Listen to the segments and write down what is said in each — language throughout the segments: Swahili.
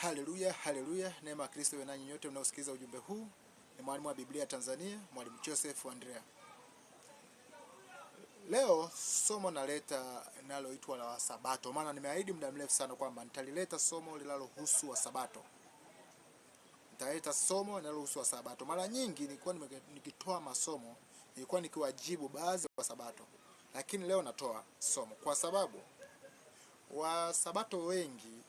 Haleluya, haleluya. Neema ya Kristo iwe nanyi nyote mnaosikiliza ujumbe huu. Ni mwalimu wa Biblia Tanzania, Mwalimu Joseph Andrea. Leo somo naleta linaloitwa la Sabato. Maana nimeahidi muda mrefu sana kwamba nitalileta somo linalohusu wa Sabato. Nitaleta somo linalohusu wa Sabato. Mara nyingi nilikuwa nikitoa masomo, nilikuwa nikiwajibu baadhi wa Sabato. Lakini leo natoa somo kwa sababu wa Sabato wengi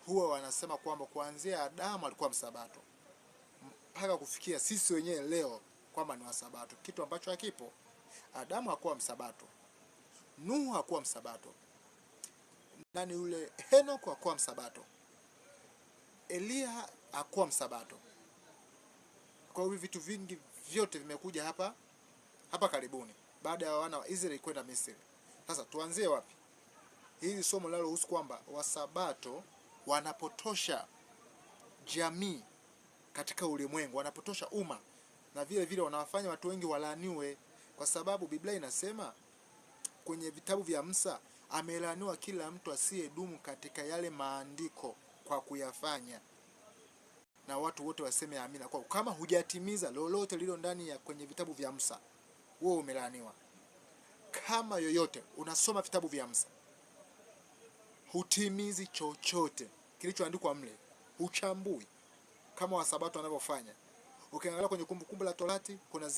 huwa wanasema kwamba kuanzia Adamu alikuwa msabato mpaka kufikia sisi wenyewe leo kwamba ni wasabato, kitu ambacho hakipo. Adamu hakuwa msabato, Nuhu hakuwa msabato, nani yule Henoko hakuwa msabato, Elia hakuwa msabato. Kwa hiyo vitu vingi vyote vimekuja hapa karibuni baada ya wana wa Israeli kwenda Misri. Sasa tuanzie wapi? Hili somo linalohusu kwamba wasabato wanapotosha jamii katika ulimwengu, wanapotosha umma, na vile vile wanawafanya watu wengi walaaniwe, kwa sababu Biblia inasema kwenye vitabu vya Musa, amelaaniwa kila mtu asiyedumu katika yale maandiko kwa kuyafanya. Na watu wote waseme amina. Kwa kama hujatimiza lolote lilo ndani ya kwenye vitabu vya Musa, wewe umelaaniwa. Kama yoyote unasoma vitabu vya Musa, hutimizi chochote kilichoandikwa mle, uchambui kama wasabato wanavyofanya. Ukiangalia kwenye kumbukumbu la Torati, kuna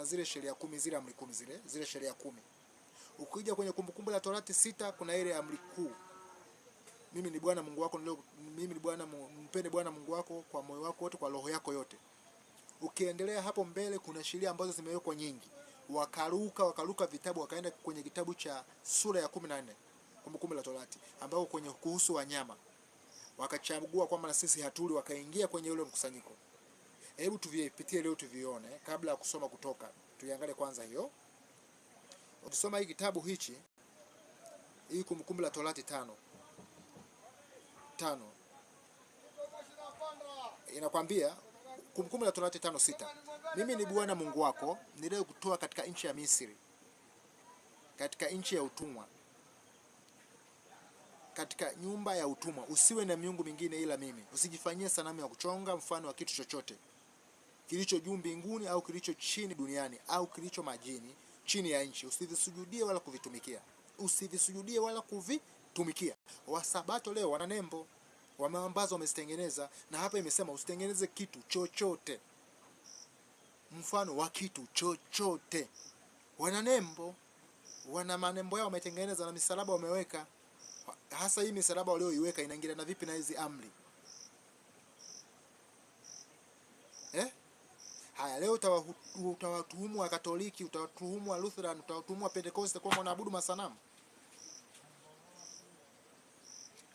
zile sheria 10, zile amri 10, zile sheria 10. Ukija kwenye kumbukumbu la Torati 6, kuna ile amri kuu, mimi ni Bwana Mungu wako, mimi ni Bwana, mpende Bwana Mungu wako kwa moyo wako wote, kwa roho yako yote. Ukiendelea hapo mbele, kuna sheria ambazo zimewekwa nyingi. Wakaruka vitabu, wakaenda kwenye kitabu cha sura ya 14 kumbukumbu la Torati, ambao kwenye kuhusu wanyama wakachagua kwamba na sisi hatuli, wakaingia kwenye ule mkusanyiko. Hebu tuvipitie leo tuvione kabla ya kusoma Kutoka. Tuiangalie kwanza hiyo. Ukisoma hii kitabu hii kumbukumbu la Torati 5 inakwambia, kumbukumbu la Torati 5:6, mimi ni Bwana Mungu wako niliyekutoa katika nchi ya Misri, katika nchi ya utumwa, katika nyumba ya utumwa. Usiwe na miungu mingine ila mimi. Usijifanyie sanamu ya kuchonga mfano wa kitu chochote kilicho juu mbinguni au kilicho chini duniani au kilicho majini chini ya nchi. Usivisujudie wala kuvitumikia. Usivisujudie wala kuvitumikia. Wasabato leo wana nembo ambazo wamezitengeneza, na hapa imesema usitengeneze kitu chochote mfano wa kitu chochote. Wana nembo, wana manembo yao wametengeneza, na misalaba wameweka. Hasa hii misalaba walioiweka inaingiliana vipi na hizi amri? Haya, leo utawatuhumu wa Katoliki, utawatuhumu wa Lutheran, utawatuhumu wa Pentecost kwa wanaabudu masanamu.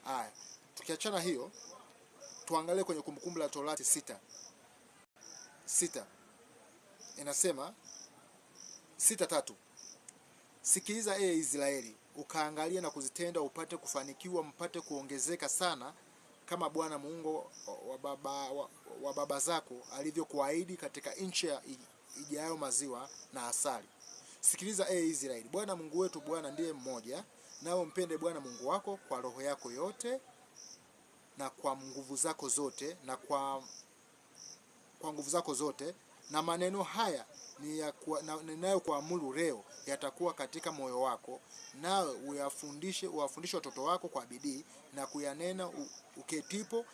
Haya, tukiachana hiyo, tuangalie kwenye kumbukumbu la Torati 6. Inasema 6:3, sikiliza Israeli, ukaangalia na kuzitenda, upate kufanikiwa, mpate kuongezeka sana, kama Bwana Mungu wa baba zako alivyokuahidi, katika nchi ijayo maziwa na asali. Sikiliza Israeli, Bwana Mungu wetu Bwana ndiye mmoja, nao mpende Bwana Mungu wako kwa roho yako yote na kwa nguvu zako zote na kwa nguvu zako zote. Na maneno haya ninayokuamuru leo yatakuwa katika moyo wako, nawe uwafundishe watoto wako kwa bidii, na kuyanena uketipo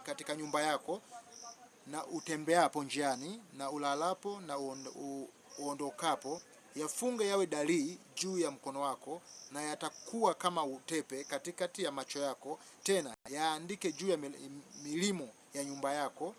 katika nyumba yako, na utembeapo njiani, na ulalapo, na uondokapo. Yafunge yawe dalili juu ya mkono wako, na yatakuwa kama utepe katikati ya macho yako. Tena yaandike juu ya milimo ya nyumba yako